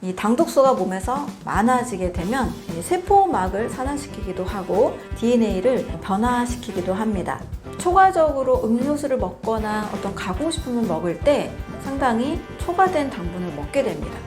이 당독소가 몸에서 많아지게 되면 세포막을 산화시키기도 하고 DNA를 변화시키기도 합니다. 초과적으로 음료수를 먹거나 어떤 가공식품을 먹을 때 상당히 초과된 당분을 먹게 됩니다.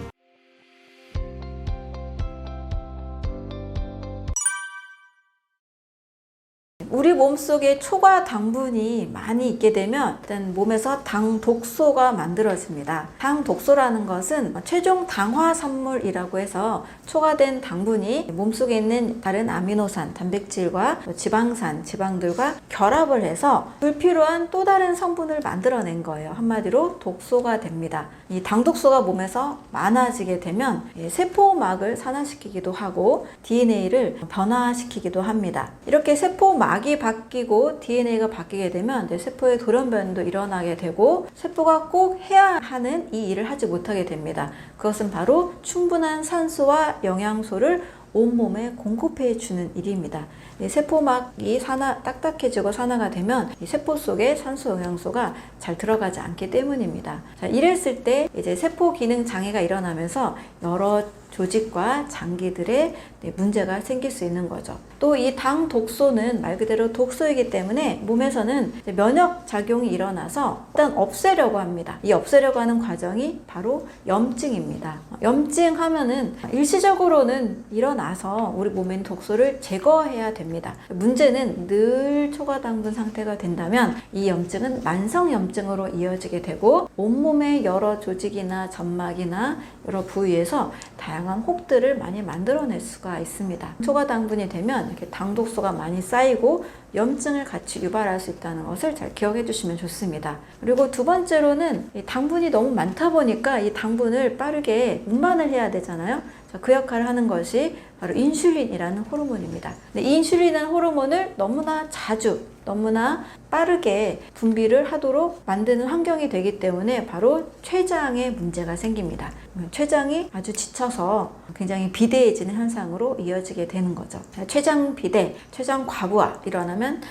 우리 몸속에 초과 당분이 많이 있게 되면 일단 몸에서 당독소가 만들어집니다. 당독소라는 것은 최종 당화산물이라고 해서 초과된 당분이 몸속에 있는 다른 아미노산, 단백질과 지방산, 지방들과 결합을 해서 불필요한 또 다른 성분을 만들어낸 거예요. 한마디로 독소가 됩니다. 이 당독소가 몸에서 많아지게 되면 세포막을 산화시키기도 하고 DNA를 변화시키기도 합니다. 이렇게 세포막이 바뀌고 DNA가 바뀌게 되면 세포의 돌연변이도 일어나게 되고 세포가 꼭 해야 하는 이 일을 하지 못하게 됩니다. 그것은 바로 충분한 산소와 영양소를 온몸에 공급해 주는 일입니다. 세포막이 딱딱해지고 산화가 되면 이 세포 속에 산소 영양소가 잘 들어가지 않기 때문입니다. 자, 이랬을 때 이제 세포 기능 장애가 일어나면서 여러 조직과 장기들의 문제가 생길 수 있는 거죠. 또 이 당 독소는 말 그대로 독소이기 때문에 몸에서는 면역 작용이 일어나서 일단 없애려고 합니다. 이 없애려고 하는 과정이 바로 염증입니다. 염증하면은 일시적으로는 일어나서 우리 몸에 있는 독소를 제거해야 됩니다. 문제는 늘 초과당분 상태가 된다면 이 염증은 만성 염증으로 이어지게 되고 온몸의 여러 조직이나 점막이나 여러 부위에서 다양한 혹들을 많이 만들어낼 수가 있습니다. 초과당분이 되면 이렇게 당독소가 많이 쌓이고 염증을 같이 유발할 수 있다는 것을 잘 기억해 주시면 좋습니다. 그리고 두 번째로는 이 당분이 너무 많다 보니까 이 당분을 빠르게 운반을 해야 되잖아요. 그 역할을 하는 것이 바로 인슐린이라는 호르몬입니다. 이 인슐린이라는 호르몬을 너무나 자주, 너무나 빠르게 분비를 하도록 만드는 환경이 되기 때문에 바로 췌장에 문제가 생깁니다. 췌장이 아주 지쳐서 굉장히 비대해지는 현상으로 이어지게 되는 거죠. 췌장 비대, 췌장 과부하 일어나면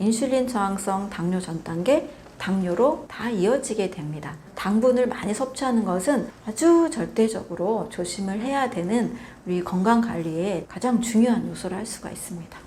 인슐린 저항성 당뇨 전 단계, 당뇨로 다 이어지게 됩니다. 당분을 많이 섭취하는 것은 아주 절대적으로 조심을 해야 되는 우리 건강관리의 가장 중요한 요소를 할 수가 있습니다.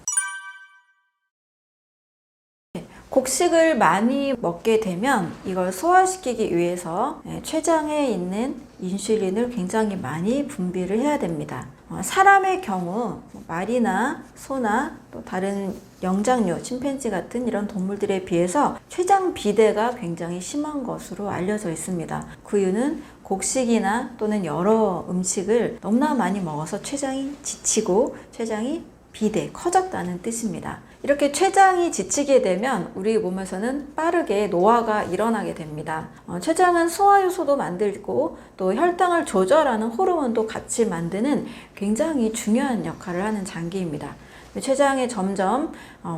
곡식을 많이 먹게 되면 이걸 소화시키기 위해서 췌장에 있는 인슐린을 굉장히 많이 분비를 해야 됩니다. 사람의 경우 말이나 소나 또 다른 영장류, 침팬지 같은 이런 동물들에 비해서 췌장 비대가 굉장히 심한 것으로 알려져 있습니다. 그 이유는 곡식이나 또는 여러 음식을 너무나 많이 먹어서 췌장이 지치고 췌장이 비대, 커졌다는 뜻입니다. 이렇게 췌장이 지치게 되면 우리 몸에서는 빠르게 노화가 일어나게 됩니다. 췌장은 소화효소도 만들고 또 혈당을 조절하는 호르몬도 같이 만드는 굉장히 중요한 역할을 하는 장기입니다. 췌장에 점점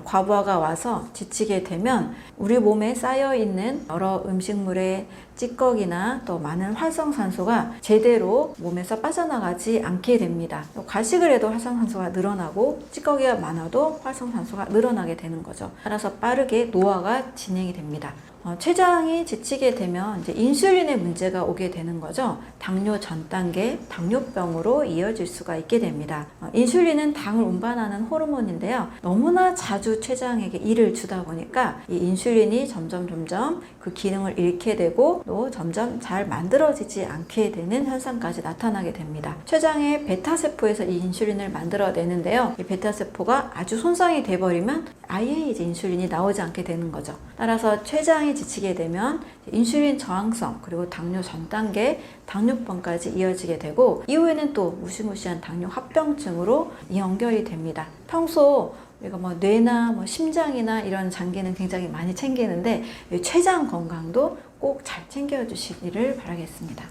과부하가 와서 지치게 되면 우리 몸에 쌓여있는 여러 음식물의 찌꺼기나 또 많은 활성산소가 제대로 몸에서 빠져나가지 않게 됩니다. 과식을 해도 활성산소가 늘어나고 찌꺼기가 많아도 활성산소가 늘어나게 되는 거죠. 따라서 빠르게 노화가 진행이 됩니다. 췌장이 지치게 되면 이제 인슐린의 문제가 오게 되는 거죠. 당뇨 전 단계, 당뇨병으로 이어질 수가 있게 됩니다. 인슐린은 당을 운반하는 호르몬인데요. 너무나 자주 췌장에게 일을 주다 보니까 이 인슐린이 점점 그 기능을 잃게 되고 또 점점 잘 만들어지지 않게 되는 현상까지 나타나게 됩니다. 췌장의 베타세포에서 이 인슐린을 만들어내는데요. 이 베타세포가 아주 손상이 돼버리면 아예 이제 인슐린이 나오지 않게 되는 거죠. 따라서 췌장이 지치게 되면 인슐린 저항성 그리고 당뇨 전 단계, 당뇨병까지 이어지게 되고 이후에는 또 무시무시한 당뇨 합병증으로 연결이 됩니다. 평소 우리가 뇌나 심장이나 이런 장기는 굉장히 많이 챙기는데 췌장 건강도 꼭 잘 챙겨주시기를 바라겠습니다.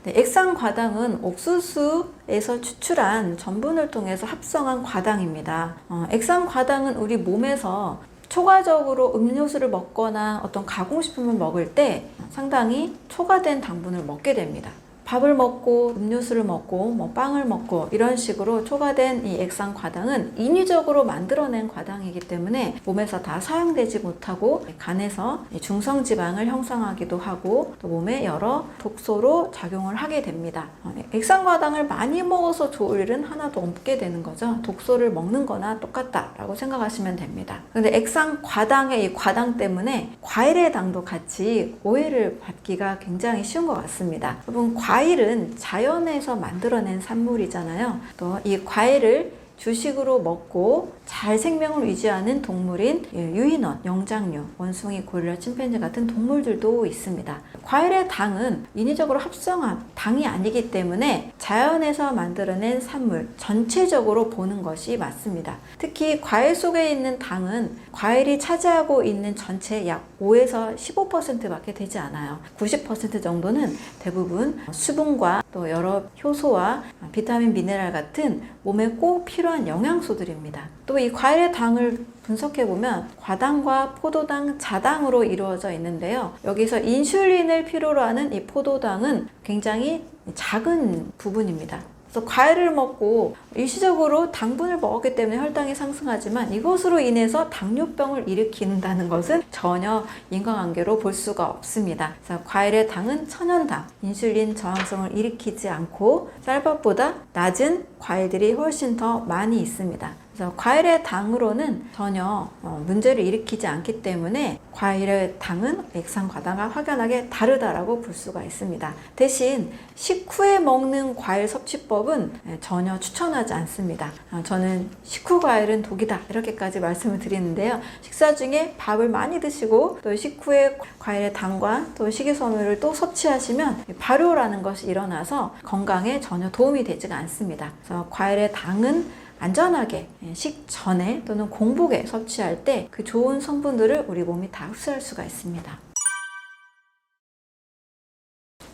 액상과당은 옥수수에서 추출한 전분을 통해서 합성한 과당입니다. 액상과당은 우리 몸에서 초과적으로 음료수를 먹거나 어떤 가공식품을 먹을 때 상당히 초과된 당분을 먹게 됩니다. 밥을 먹고 음료수를 먹고 뭐 빵을 먹고 이런 식으로 초과된 이 액상 과당은 인위적으로 만들어낸 과당이기 때문에 몸에서 다 사용되지 못하고 간에서 중성지방을 형성하기도 하고 또 몸에 여러 독소로 작용을 하게 됩니다. 액상 과당을 많이 먹어서 좋을 일은 하나도 없게 되는 거죠. 독소를 먹는 거나 똑같다라고 생각하시면 됩니다. 근데 액상 과당의 이 과당 때문에 과일의 당도 같이 오해를 받기가 굉장히 쉬운 것 같습니다. 여러분, 과일은 자연에서 만들어낸 산물이잖아요. 또 이 과일을 주식으로 먹고 잘 생명을 유지하는 동물인 유인원, 영장류, 원숭이, 고릴라, 침팬지 같은 동물들도 있습니다. 과일의 당은 인위적으로 합성한 당이 아니기 때문에 자연에서 만들어낸 산물 전체적으로 보는 것이 맞습니다. 특히 과일 속에 있는 당은 과일이 차지하고 있는 전체 약 5에서 15%밖에 되지 않아요. 90% 정도는 대부분 수분과 또 여러 효소와 비타민, 미네랄 같은 몸에 꼭 필요한 영양소들입니다. 또 이 과일의 당을 분석해보면 과당과 포도당, 자당으로 이루어져 있는데요. 여기서 인슐린을 필요로 하는 이 포도당은 굉장히 작은 부분입니다. 그래서 과일을 먹고 일시적으로 당분을 먹었기 때문에 혈당이 상승하지만 이것으로 인해서 당뇨병을 일으킨다는 것은 전혀 인과관계로 볼 수가 없습니다. 그래서 과일의 당은 천연당, 인슐린 저항성을 일으키지 않고 쌀밥보다 낮은 과일들이 훨씬 더 많이 있습니다. 그래서 과일의 당으로는 전혀 문제를 일으키지 않기 때문에 과일의 당은 액상 과당과 확연하게 다르다라고 볼 수가 있습니다. 대신 식후에 먹는 과일 섭취법은 전혀 추천하지 않습니다. 저는 식후 과일은 독이다 이렇게까지 말씀을 드리는데요. 식사 중에 밥을 많이 드시고 또 식후에 과일의 당과 또 식이섬유를 또 섭취하시면 발효라는 것이 일어나서 건강에 전혀 도움이 되지가 않습니다. 그래서 과일의 당은 안전하게 식전에 또는 공복에 섭취할 때 그 좋은 성분들을 우리 몸이 다 흡수할 수가 있습니다.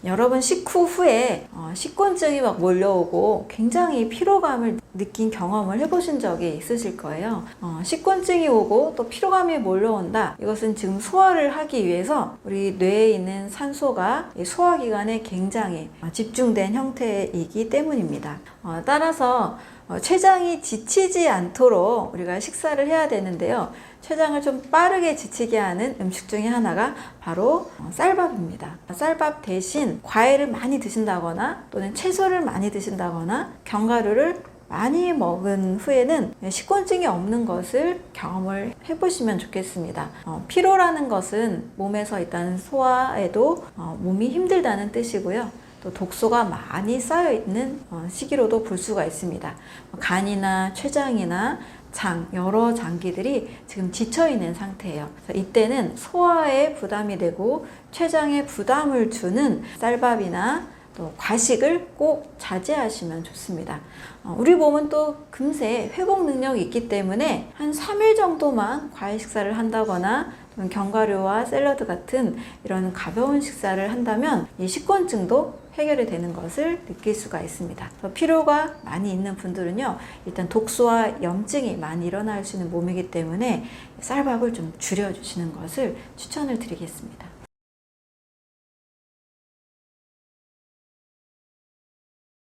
여러분, 식후 후에 식곤증이 막 몰려오고 굉장히 피로감을 느낀 경험을 해보신 적이 있으실 거예요. 식곤증이 오고 또 피로감이 몰려온다. 이것은 지금 소화를 하기 위해서 우리 뇌에 있는 산소가 소화기관에 굉장히 집중된 형태이기 때문입니다. 따라서 췌장이 지치지 않도록 우리가 식사를 해야 되는데요. 췌장을 좀 빠르게 지치게 하는 음식 중에 하나가 바로 쌀밥입니다. 쌀밥 대신 과일을 많이 드신다거나 또는 채소를 많이 드신다거나 견과류를 많이 먹은 후에는 식곤증이 없는 것을 경험을 해보시면 좋겠습니다. 피로라는 것은 몸에서 일단 소화에도 몸이 힘들다는 뜻이고요. 또 독소가 많이 쌓여있는 시기로도 볼 수가 있습니다. 간이나 췌장이나 장, 여러 장기들이 지금 지쳐있는 상태예요. 그래서 이때는 소화에 부담이 되고 췌장에 부담을 주는 쌀밥이나 또 과식을 꼭 자제하시면 좋습니다. 우리 몸은 또 금세 회복 능력이 있기 때문에 한 3일 정도만 과일 식사를 한다거나 견과류와 샐러드 같은 이런 가벼운 식사를 한다면 이 식곤증도 해결이 되는 것을 느낄 수가 있습니다. 피로가 많이 있는 분들은요, 일단 독소와 염증이 많이 일어날 수 있는 몸이기 때문에 쌀밥을 좀 줄여주시는 것을 추천을 드리겠습니다.